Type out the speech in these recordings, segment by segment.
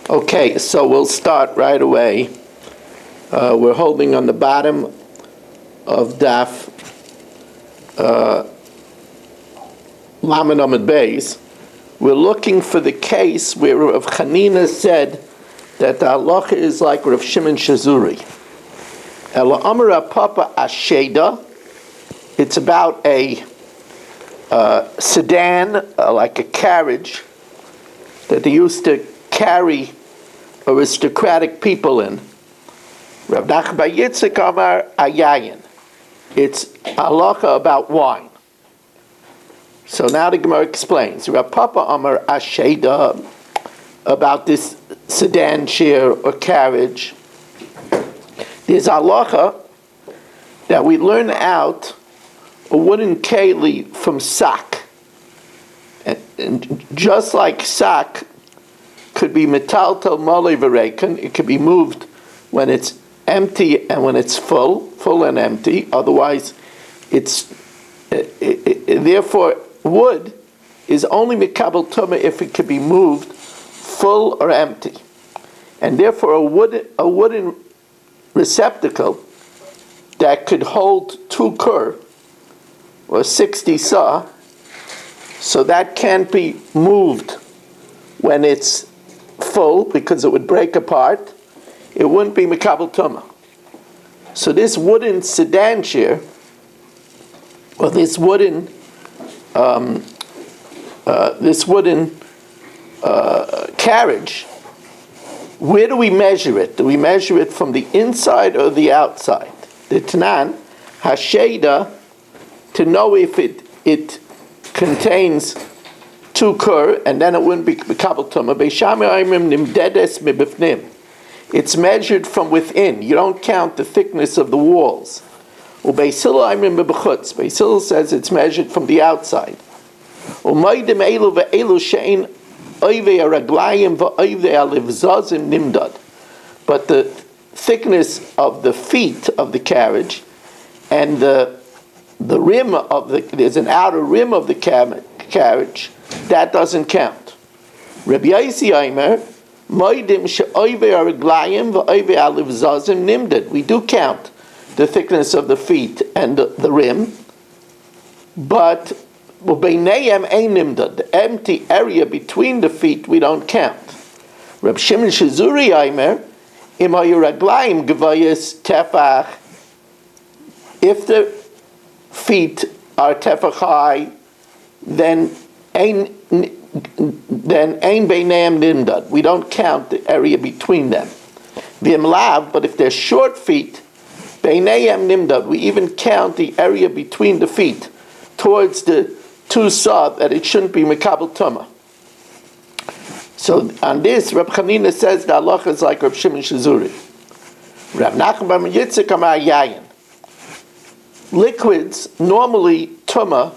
Okay, so we'll start right away. We're holding on the bottom of Daf Lamed Amud Beis. We're looking for the case where Rav Chanina said that the halacha is like Rav Shimon Shazuri. Ela Amar Papa Asheda. It's about a sedan, like a carriage, that they used to carry aristocratic people in. Rav Nachman bar Yitzchak Amar Ayayin. It's halacha about wine. So now the Gemara explains. Rav Papa Amar Asheda, about this sedan chair or carriage. There's halacha that we learn out a wooden keli from sack. And just like sack could be metaltal molei v'reiken, it could be moved when it's empty and when it's full and empty. Otherwise, therefore wood is only mikabel tumah if it could be moved full or empty, and therefore a wooden receptacle that could hold 2 kur or 60 sa, so that can't be moved when it's full because it would break apart. It wouldn't be mikabel tumah. So this wooden sedan chair, or this wooden carriage, where do we measure it? Do we measure it from the inside or the outside? The Tanan Hasheda, to know if it contains 2 kur, and then it wouldn't be mikabel tumah. Beishamei Aimrim nimdedes mibifnim. It's measured from within. You don't count the thickness of the walls. Beis Hillel says it's measured from the outside. But the thickness of the feet of the carriage and the rim of there's an outer rim of the carriage, that doesn't count. Rabbi Yossi Aimer, we do count the thickness of the feet and the rim, but the empty area between the feet we don't count. Reb Shimon Shazuri Aimer, if the feet are tefach high, then ein beineim nimdad. We don't count the area between them. V'im lav, but if they're short feet, beineim nimdad, we even count the area between the feet towards the 2 sa, that it shouldn't be mikabel tumah. So on this, Reb Chanina says the halacha is like Reb Shimon Shazuri. Rav Nachman bar Yitzchak Amar Yayin. Liquids, normally tumah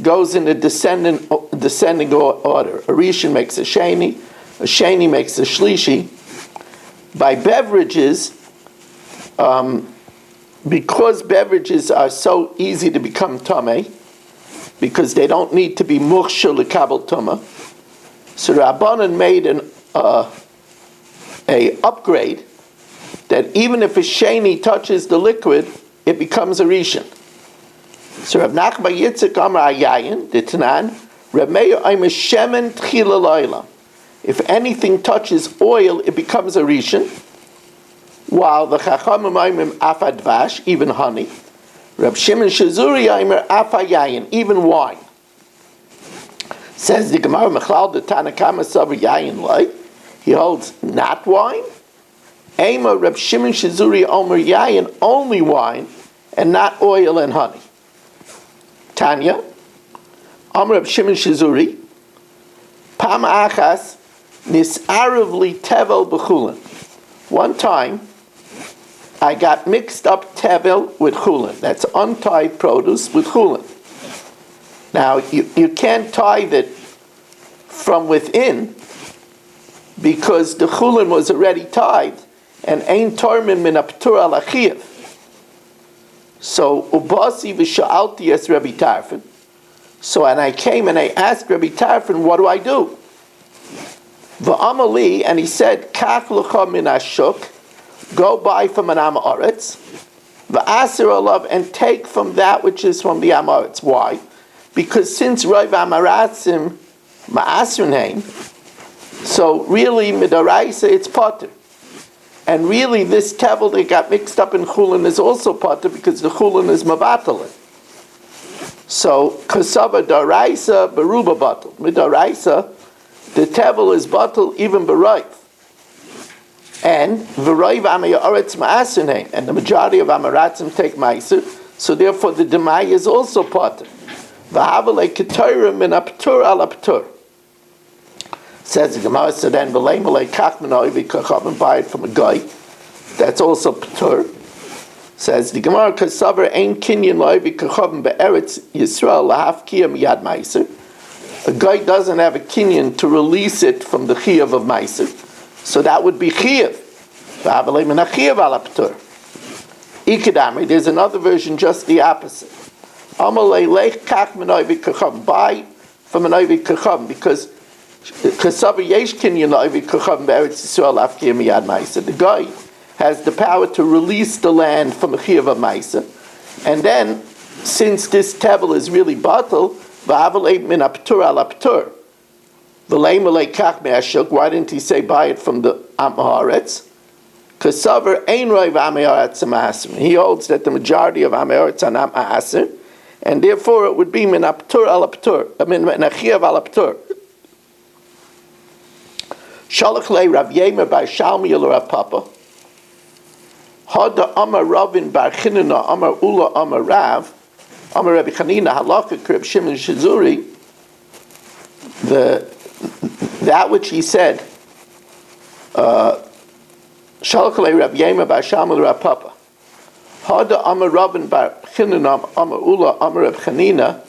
goes in a descending order. A rishon makes a sheni makes a shlishi. By beverages, because beverages are so easy to become tameh, because they don't need to be muchshel lekabel tumah, so Rabbanan made a upgrade that even if a sheni touches the liquid, it becomes a rishon. So Rav Nachman bar Yitzchak Amar Ayayin, the Tanan, Reb Meir Aimer Shemen Tchila Loila. If anything touches oil, it becomes a rishon. While the Chachamim Aimer Afa Dvash, even honey. Reb Shimon Shazuri Aimer Afa Yayin, even wine. Says the Gemara Mechlal the Tanakama Savar Yayin Lai. He holds not wine. Aimer Reb Shimon Shazuri Omer Yayin, only wine, and not oil and honey. Tanya, Amar Reb Shimon Shazuri, Pam Achas Nis'arav li Tevel b'chulin. One time, I got mixed up tevel with chulin. That's untied produce with chulin. Now, you can't tithe it from within because the chulin was already tithed, and ein tormin min aptur al achiev. So ubasi v'sha'alti es Rabbi Tarfon. So and I came and I asked Rabbi Tarfon, what do I do? V'amali, and he said, Kach l'cha min hashuk, go buy from an am haaretz, v'asir alav, and take from that which is from the am haaretz. Why? Because since Rav Amaratzim ma'asrin hein, so really midaraisa it's potter. And really this tevel that got mixed up in chulin is also potter because the chulin is mabatalin. So kasava daraisa beruba batal. Midaraisa, the tevel is batal even berayv. And v'rayv amay haaretz ma'asrin hein, and the majority of amaratzim take ma'aser, so therefore the demai is also potter. V'havalei ketayrim min aptur al aptur. Says the Gemara, so then v'leimalei kach minoi v'kacham, and buy it from a guy. That's also ptur. Says the Gemara, kasaver ein kinyan loi v'kacham be'eretz Yisrael lahafkiya miyad meiser. A guy doesn't have a kinyan to release it from the chiyav of meiser, so that would be chiyav. V'havalei min hachiyav al aptur. Ikadami, there's another version just the opposite. Amalei lech kach minoi v'kacham, buy from an oivi kacham, because kasav yesh kinyan oivi kacham be'eretz Yisrael lahafkiya miyad meiser. The guy has the power to release the land from a chiyav of meiser, and then since this tevel is really batal, v'avalei min aptur al aptur, v'lei malei kach me'ashuk. Why didn't he say buy it from the am haaretz? Kasaver ein roiv am haaretz ma'aser. He holds that the majority of am haaretz are am ma'aser, and therefore it would be min aptur al aptur. I mean min achiyav al aptur. Shalach lei Rav Yemer bar Shalmi el Rav Papa. Hada Amar Ravin bar Chinina Amar Ula Amar Rav Amar Rabbi Chanina Halakha Krib Shimon Shizuri. That which he said, Shalach lei Rav Yemer bar Shalmi el Rav Papa. Hada Amar Ravin bar Chinina Amar Ula Amar Rabbi Chanina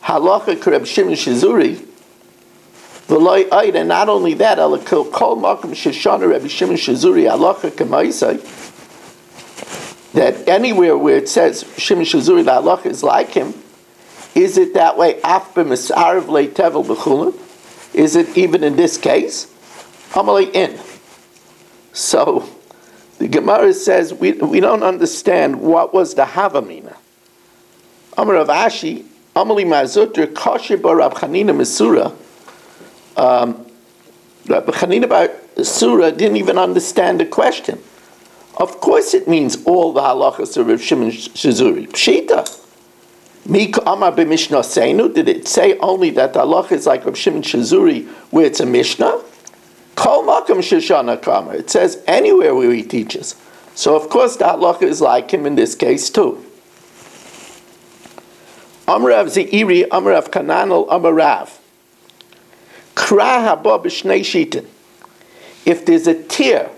Halakha Krib Shimon Shizuri. And not only that, that anywhere where it says Shimon Shizuri the halacha is like him, is it that way? Is it even in this case? In. So the Gemara says we don't understand what was the Havamina. Amar Rav Ashi, Amali Mazutra, Kosher bar Rav Chanina Mesura. Rabbi Chanina bar Surah didn't even understand the question. Of course it means all the halachas of Rav Shimon Shizuri. Pshita. Mika Amar b'Mishnah Seinu, did it say only that the halacha is like Rav Shimon Shizuri where it's a Mishnah? Kol Makam Shoshana Kamar. It says anywhere where he teaches. So of course the halacha is like him in this case too. Amar Rav Zeiri, Amar Rav Kananel, Amar Rav. If there's a tier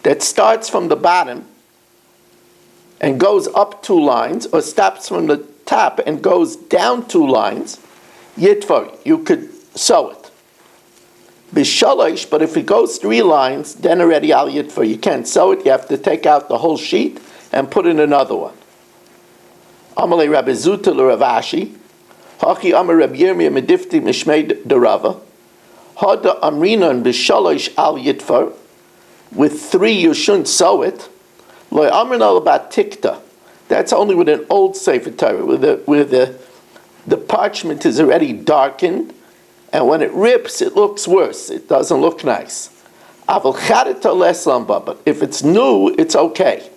that starts from the bottom and goes up 2 lines, or stops from the top and goes down 2 lines, yitvar, you could sew it. B'shalosh, but if it goes 3 lines, then already al yitvar, you can't sew it, you have to take out the whole sheet and put in another one. Amalei Rabbi Zuta l'Rav Ashi, Hachi Amar Rabbi Yirmiyah Medifti Mishmei Derava, Hada Amrinon b'shalosh al yitvar, with 3 you shouldn't sew it. Lo Amrinol about tikta. That's only with an old Sefer Torah, where the parchment is already darkened, and when it rips, it looks worse. It doesn't look nice. Aval charita les lamba, but if it's new, it's okay.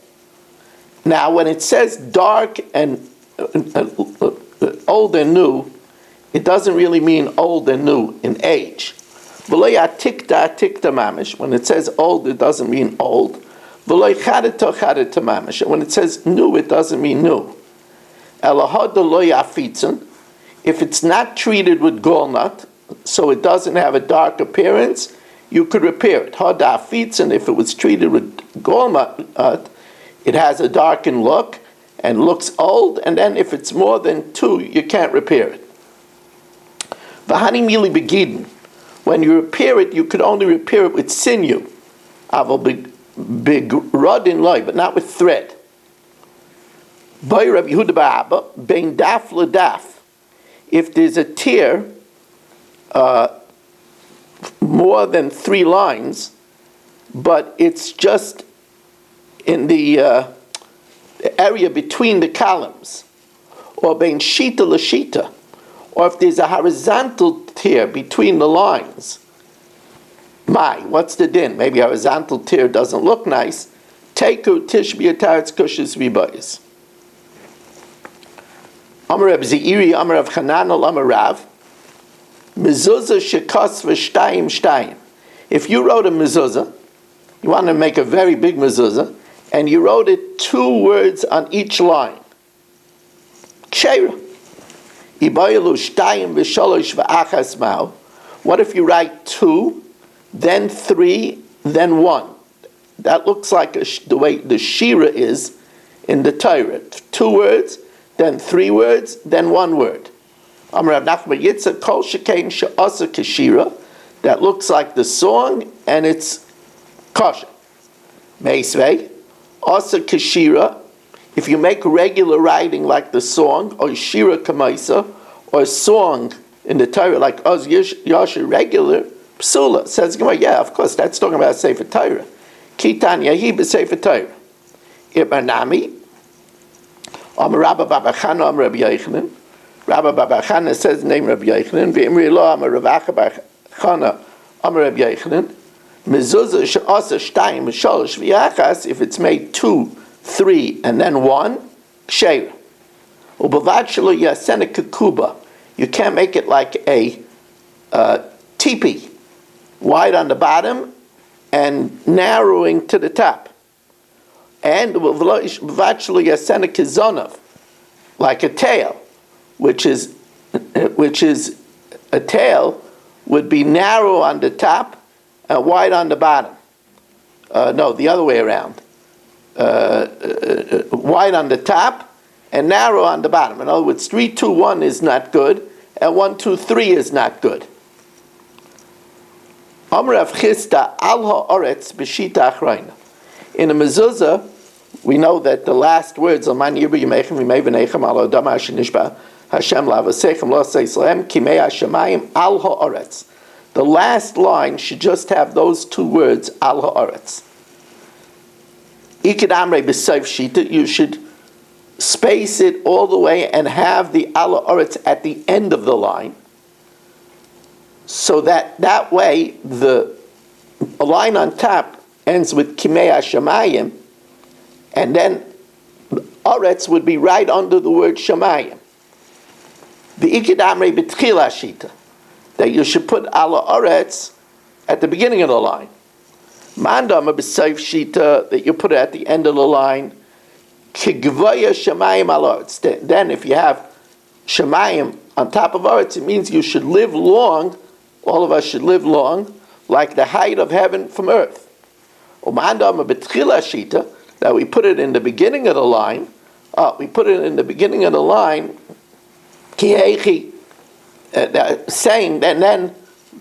Now, when it says dark and old and new, it doesn't really mean old and new in age. When it says old, it doesn't mean old. When it says new, it doesn't mean new. If it's not treated with gallnut, so it doesn't have a dark appearance, you could repair it. If it was treated with gallnut, it has a darkened look and looks old, and then if it's more than 2, you can't repair it. V'hani mili begidin. When you repair it, you could only repair it with sinew. Aval big rod in loy, but not with thread. By Rabbi Yehuda Ba'aba, bein daf ledaf. If there's a tear more than 3 lines, but it's just in the area between the columns, or bein shita l'shita, or if there's a horizontal tear between the lines. What's the din? Maybe a horizontal tear doesn't look nice. Teiku tishbi ataretz kushis vibayis. Amar Reb Zeiri, Amar Rav Chananel, Amar Rav, mezuzah shekas v'shtayim shtayim. If you wrote a mezuzah, you want to make a very big mezuzah, and you wrote it 2 words on each line. Ksheira. Ibayalu shtayim v'sholosh v'achas ma'u. What if you write 2, then 3, then 1? That looks like the way the shira is in the Torah. 2 words, then 3 words, then 1 word. Amar Rav Nachman Yitzchak kol shekein she'asa keshira. That looks like the song, and it's kosher. Meisvei, asa keshira. If you make regular writing like the song, or shira kamaisa, or song in the Torah like Oz Yasher regular, psula. Says Gemara, yeah, of course, that's talking about Sefer Torah. Kitan Yahi b'Sefer Torah. Ibanami, Amar Rabba Baba Chana, Amar Rabbi Yochanan. Rabba Baba Chana says the name Rabbi Yochanan. V'imri lo Amar Rav Acha Bar Chana, Amar Rabbi Yochanan. Mezuzah she'asa shtayim v'sholosh v'yachas. If it's made 2, 3, and then 1, ksheira. Ubavad shelo yasena kekuba. You can't make it like a teepee, wide on the bottom and narrowing to the top. And ubavad shelo yasena kizonov, like a tail, which is a tail would be narrow on the top and wide on the bottom. No, the other way around. Wide on the top and narrow on the bottom. In other words, 3, 2, 1 is not good, and 1, 2, 3 is not good. Amar Rav Chisda al ha'aretz b'shita achrayna. In a mezuzah, we know that the last words, Aman yirbu yimechem v'mei v'nechem al odam asher nishba Hashem la'avasechem lo seislehem kimei hashemayim al ha'aretz. The last line should just have those 2 words, al ha'aretz. Ikid amrei b'seif shita, you should space it all the way and have the al ha'aretz at the end of the line, so that way the line on top ends with kimei hashemayim, and then aretz would be right under the word shemayim. The ikid amrei b'tchila shita, that you should put al ha'aretz at the beginning of the line. Mandama b'seif shita, that you put it at the end of the line. Kigvaya shemayim al ha'aretz. Then if you have shemayim on top of aretz, it means you should live long. All of us should live long, like the height of heaven from earth. Mandama b'tchila shita, that we put it in the beginning of the line. Ki saying that then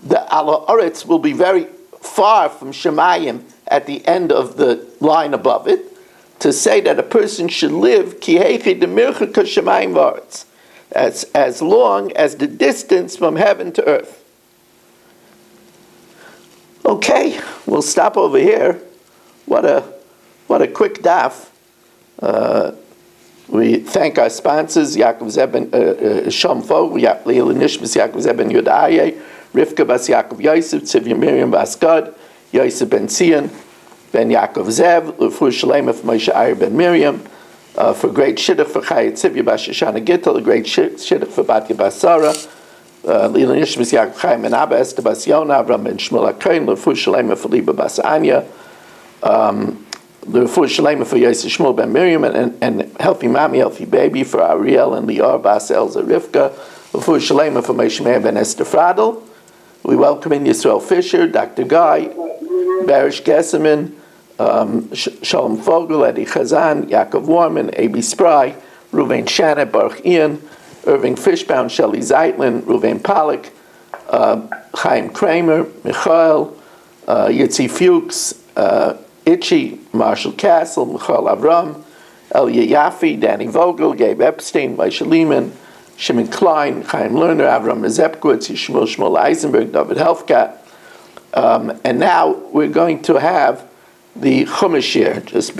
the al ha'aretz will be very far from shemayim at the end of the line above it, to say that a person should live ki heichi demircha shemayim v'aretz, as long as the distance from heaven to earth. Okay, we'll stop over here. What a quick daf. We thank our sponsors, Yaakov Zeben Shamfo, Leila Nishmas Yaakov Zeben Yodaye, Rivka Bas Yaakov Yosef, Tzivya Miriam Bas Gad, Yosef Ben Zion, Ben Yaakov Zev, Lefur Shalema for Moshe Ayer Ben Miriam, for great shidduch for Chayat Tzivya Bas Shoshana Gittel, a great shidduch for Batya Bas Sarah, Leila Nishmas Yaakov Chaim Ben Abba, Esther Bas Yona, Avram Ben Shmuel HaKohen, Lefur Shalema for Liba Bas Anya, the Refuah Shalema for Yosef Shmuel Ben Miriam, and healthy mommy, healthy baby for Ariel and Lior Bas Elza Rivka. Refuah Shalema for Moshe Meir Ben Esther Fradel. We welcome in Yisrael Fisher, Dr. Guy, Barish Gesserman, Shalom Fogel, Eddie Chazan, Yaakov Warman, A.B. Spry, Ruvain Shannon, Baruch Ian, Irving Fishbaum, Shelley Zeitlin, Ruvain Pollack, Chaim Kramer, Michael, Yitzi Fuchs, Itchy, Marshall Castle, Michael Avram, Elia Yaffe, Danny Vogel, Gabe Epstein, Moshe Lehman, Shimon Klein, Chaim Lerner, Avram Rezepkowitz, Shmuel Eisenberg, David Helfkat, And now we're going to have the Chumash here. Just